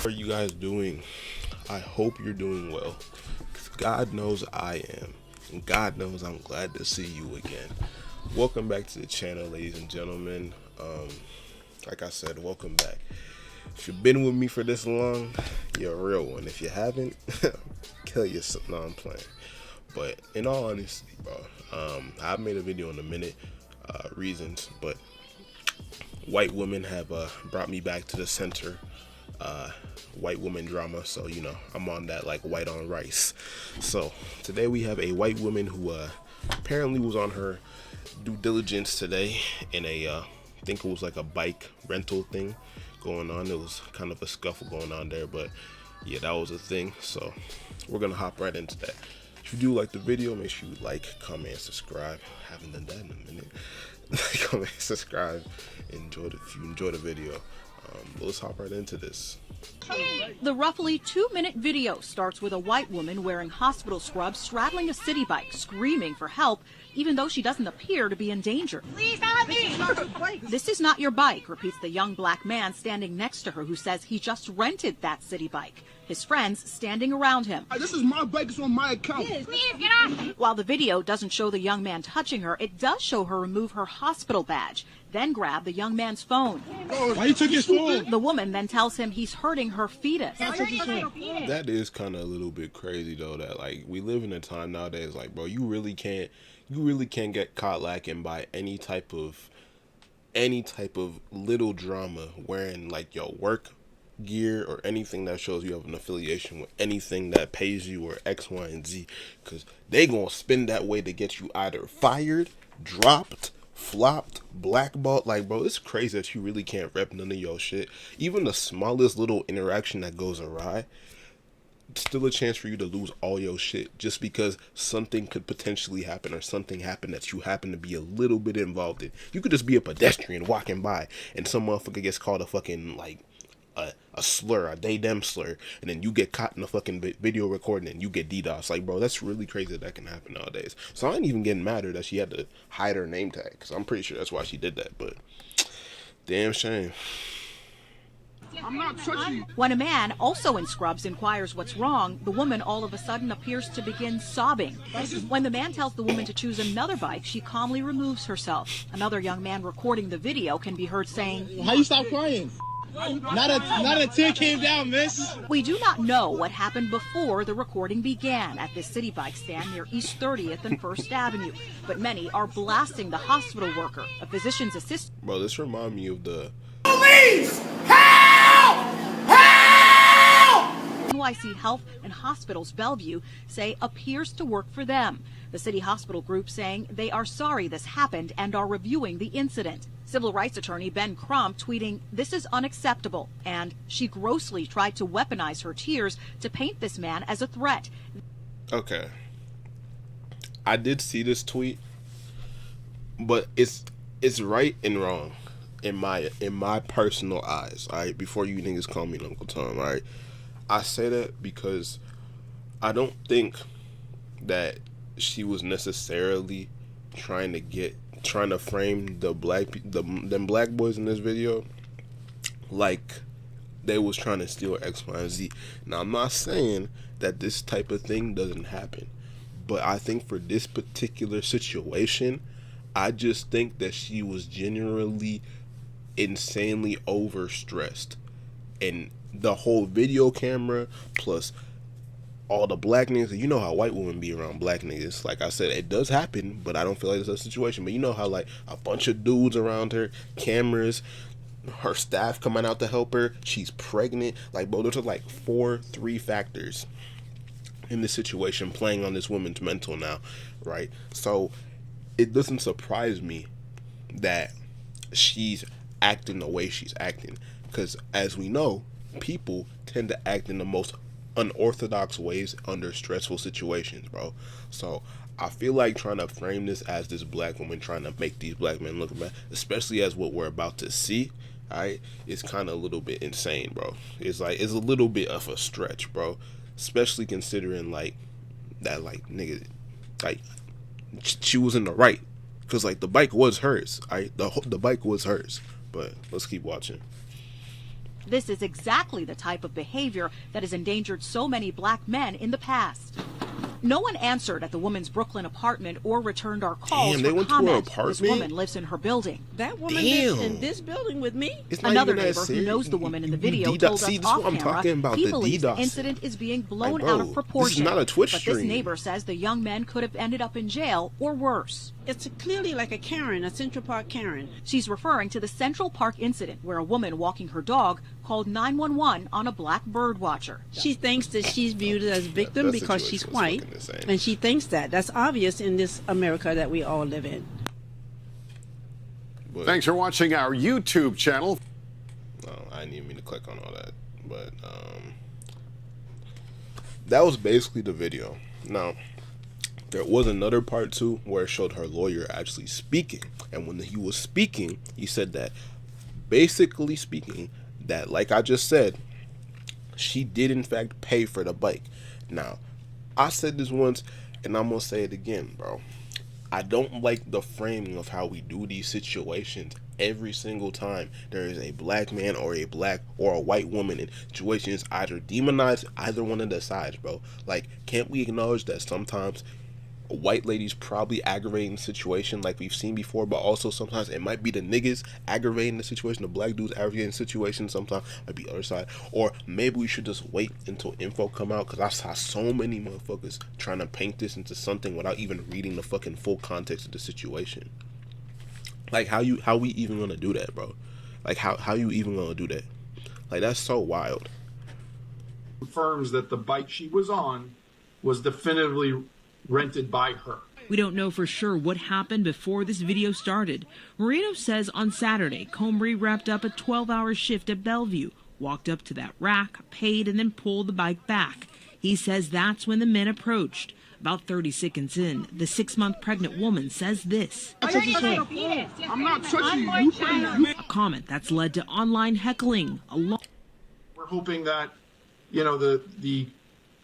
How are you guys doing? I hope you're doing well, because God knows I am, and God knows I'm glad to see you again. Welcome back to the channel, ladies and gentlemen. Like I said, welcome back. If you've been with me for this long, you're a real one. If you haven't, kill yourself. No, I'm playing. But in all honesty, bro, I've made a video in a minute, reasons, but white women have brought me back to the center. White woman drama, so you know I'm on that like white on rice. So today we have a white woman who apparently was on her due diligence today in a I think it was like a bike rental thing going on. It was kind of a scuffle going on there, but yeah, that was a thing. So we're gonna hop right into that. If you do like the video, make sure you like, comment, and subscribe. Haven't done that in a minute. Comment, subscribe, if you enjoy the video. Let's hop right into this. The roughly 2-minute video starts with a white woman wearing hospital scrubs straddling a city bike, screaming for help, even though she doesn't appear to be in danger. Please help me! This is not your bike, repeats the young black man standing next to her, who says he just rented that city bike. His friends standing around him. This is my bike, it's on my account. Please get off! While the video doesn't show the young man touching her, it does show her remove her hospital badge, then grab the young man's phone. Why you took his phone? The woman then tells him he's hurting her fetus. That is kind of a little bit crazy though, that like we live in a time nowadays, like bro, you really can't get caught lacking by any type of little drama wearing like your work gear or anything that shows you have an affiliation with anything that pays you or X, Y, and Z, because they gonna spin that way to get you either fired, dropped, flopped, blackballed. Like bro, it's crazy that you really can't rep none of your shit. Even the smallest little interaction that goes awry, still a chance for you to lose all your shit just because something could potentially happen or something happened that you happen to be a little bit involved in. You could just be a pedestrian walking by and some motherfucker gets called a fucking like a slur, a they them slur, and then you get caught in a fucking video recording and you get DDoS. Like bro, that's really crazy that can happen nowadays. So I ain't even getting mad that she had to hide her name tag, because I'm pretty sure that's why she did that, but damn shame. I'm not touching you. When a man, also in scrubs, inquires what's wrong, the woman all of a sudden appears to begin sobbing. When the man tells the woman to choose another bike, she calmly removes herself. Another young man recording the video can be heard saying, How you stop crying? Not a tear came down, miss. "We do not know what happened before the recording began at this city bike stand near East 30th and 1st Avenue, but many are blasting the hospital worker, a physician's assistant." Bro, this remind me of the Police! Help! Help! NYC Health and Hospitals Bellevue say appears to work for them. The city hospital group saying they are sorry this happened and are reviewing the incident. Civil rights attorney Ben Crump tweeting, "This is unacceptable," and "She grossly tried to weaponize her tears to paint this man as a threat." Okay, I did see this tweet, but it's right and wrong in my personal eyes. All right, before you niggas call me Uncle Tom, all right, I say that because I don't think that she was necessarily trying to frame them black boys in this video like they was trying to steal X, Y, and Z. Now I'm not saying that this type of thing doesn't happen, but I think for this particular situation, I just think that she was generally insanely overstressed, and the whole video camera plus all the black niggas, you know how white women be around black niggas. Like I said, it does happen, but I don't feel like it's a situation. But you know how like a bunch of dudes around her, cameras, her staff coming out to help her, she's pregnant. Like bro, those are like 3 factors in this situation playing on this woman's mental now, right? So it doesn't surprise me that she's acting the way she's acting, because as we know, people tend to act in the most unorthodox ways under stressful situations, bro. So I feel like trying to frame this as this black woman trying to make these black men look bad, especially as what we're about to see, alright, it's kind of a little bit insane, bro. It's a little bit of a stretch, bro, especially considering like that, like nigga, like she was in the right, because like the bike was hers, alright, the bike was hers. But let's keep watching. This is exactly the type of behavior that has endangered so many black men in the past. No one answered at the woman's Brooklyn apartment or returned our calls. Damn, they for went to her comment. apartment? This woman lives in her building. That woman Damn. lives in this building with me. It's not Another even that neighbor who serious. knows the woman in the video You told see, us this is off what I'm camera talking about, he the believes the DDoS. incident is being blown Like, out bro, of proportion. this is not a Twitch but this stream. neighbor says the young men could have ended up in jail or worse. It's clearly like a Karen, a Central Park Karen. She's referring to the Central Park incident where a woman walking her dog called 911 on a black bird watcher. She thinks that she's viewed as victim that because situation she's was white, fucking insane. and she thinks that. That's obvious in this America that we all live in. But, Thanks for watching our YouTube channel. no, I didn't even mean to click on all that. But that was basically the video. Now, there was another part too where it showed her lawyer actually speaking. And when he was speaking, he said that, basically speaking, that like I just said, she did in fact pay for the bike. Now, I said this once and I'm gonna say it again, bro. I don't like the framing of how we do these situations. Every single time there is a black man or a black or a white woman in situations, either demonize either one of the sides, bro. Like, can't we acknowledge that sometimes a white lady's probably aggravating the situation like we've seen before, but also sometimes it might be the niggas aggravating the situation, the black dudes aggravating the situation, sometimes it might be the other side. Or maybe we should just wait until info come out, because I saw so many motherfuckers trying to paint this into something without even reading the fucking full context of the situation. Like, how we even gonna do that, bro? Like, how you even gonna do that? Like, that's so wild. Confirms that the bike she was on was definitively rented by her. We don't know for sure what happened before this video started. Moreno says on Saturday, Comrie wrapped up a 12-hour shift at Bellevue, walked up to that rack, paid, and then pulled the bike back. He says that's when the men approached. About 30 seconds in, the 6-month pregnant woman says this. I'm not touching you. A comment that's led to online heckling. We're hoping that, you know,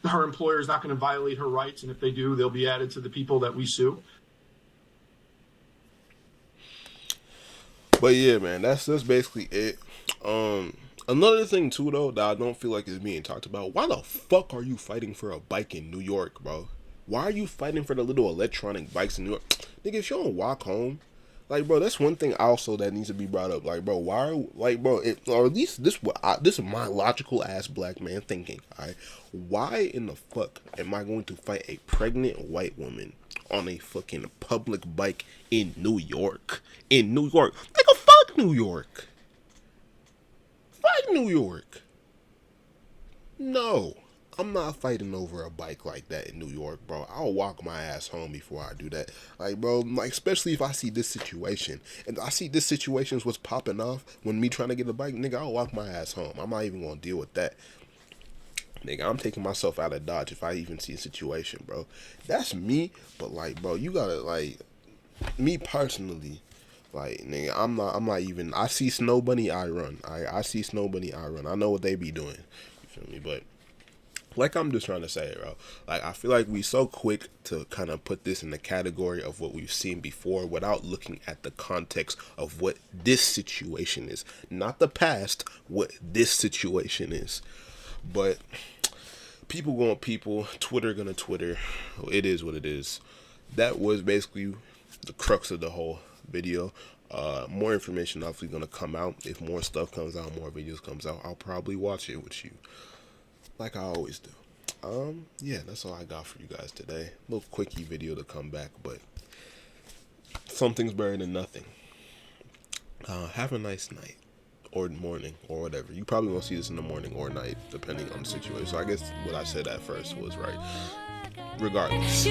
her employer is not going to violate her rights, and if they do, they'll be added to the people that we sue. But yeah, man, that's basically it. Another thing too, though, that I don't feel like is being talked about. Why the fuck are you fighting for a bike in New York, bro? Why are you fighting for the little electronic bikes in New York? Nigga, if you don't walk home, like, bro, that's one thing also that needs to be brought up. Like, bro, why, like, bro, or at least this is my logical ass black man thinking. All right, why in the fuck am I going to fight a pregnant white woman on a fucking public bike in New York? In New York, nigga, fuck New York. Fuck New York. No. I'm not fighting over a bike like that in New York, bro. I'll walk my ass home before I do that. Like, bro, like, especially if I see this situation. And I see this situation's what's popping off when me trying to get a bike, nigga, I'll walk my ass home. I'm not even going to deal with that. Nigga, I'm taking myself out of Dodge if I even see a situation, bro. That's me, but, like, bro, you gotta, like, me personally, like, nigga, I'm not even, I see Snow Bunny, I run. I see Snow Bunny, I run. I know what they be doing. You feel me? But like I'm just trying to say, bro, like, I feel like we so quick to kind of put this in the category of what we've seen before without looking at the context of what this situation is. Not the past, what this situation is. But people going people, Twitter gonna Twitter. It is what it is. That was basically the crux of the whole video. More information obviously gonna come out. If more stuff comes out, more videos comes out, I'll probably watch it with you, like I always do. Yeah, that's all I got for you guys today. A little quickie video to come back, but something's better than nothing. Have a nice night or morning or whatever. You probably won't see this in the morning or night, depending on the situation. So I guess what I said at first was right. Regardless.